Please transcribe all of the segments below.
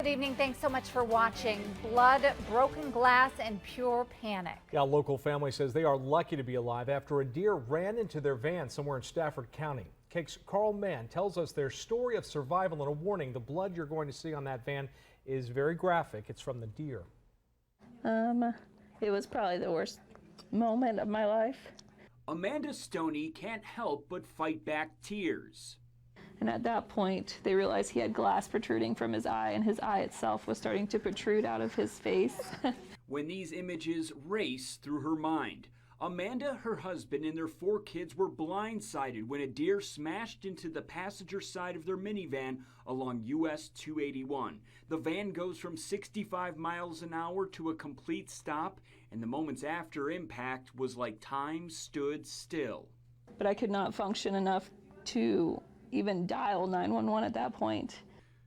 Good evening. Thanks so much for watching. Blood, broken glass, and pure panic. Yeah, a local family says they are lucky to be alive after a deer ran into their van somewhere in Stafford County. KAKE's Karl tells us their story of survival and a warning. The blood you're going to see on that van is very graphic. It's from the deer. It was probably the worst moment of my life. Amanda Stoney can't help but fight back tears. And at that point, they realized he had glass protruding from his eye, and his eye itself was starting to protrude out of his face. When these images race through her mind, Amanda, her husband, and their 4 kids were blindsided when a deer smashed into the passenger side of their minivan along US 281. The van goes from 65 miles an hour to a complete stop, and the moments after impact was like time stood still. But I could not function enough to even dial 911 at that point.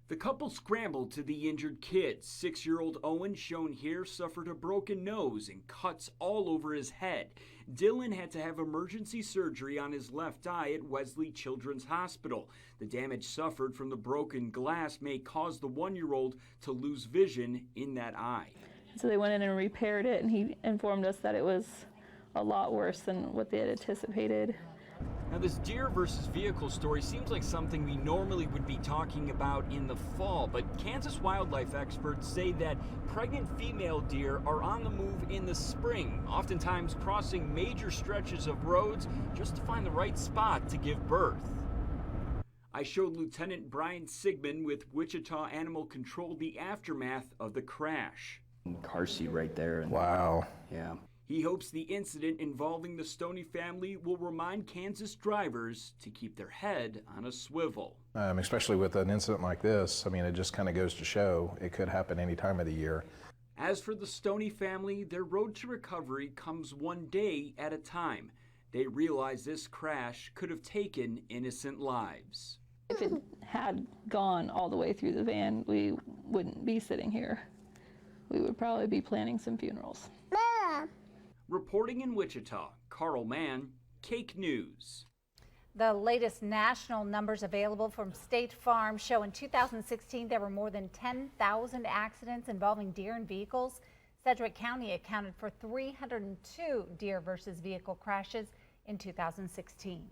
The couple scrambled to the injured kids. 6-year-old Owen, shown here, suffered a broken nose and cuts all over his head. Dylan had to have emergency surgery on his left eye at Wesley Children's Hospital. The damage suffered from the broken glass may cause the 1-year-old to lose vision in that eye. So they went in and repaired it, and he informed us that it was a lot worse than what they had anticipated. Now, this deer versus vehicle story seems like something we normally would be talking about in the fall, but Kansas wildlife experts say that pregnant female deer are on the move in the spring, oftentimes crossing major stretches of roads just to find the right spot to give birth. I showed Lieutenant Brian Sigmund with Wichita Animal Control the aftermath of the crash. Car seat right there. Wow. Yeah. He hopes the incident involving the Stoney family will remind Kansas drivers to keep their head on a swivel. Especially with an incident like this, I mean, it just kind of goes to show it could happen any time of the year. As for the Stoney family, their road to recovery comes one day at a time. They realize this crash could have taken innocent lives. If it had gone all the way through the van, we wouldn't be sitting here. We would probably be planning some funerals. Reporting in Wichita, Karl, KAKE News. The latest national numbers available from State Farm show in 2016 there were more than 10,000 accidents involving deer and vehicles. Sedgwick County accounted for 302 deer versus vehicle crashes in 2016.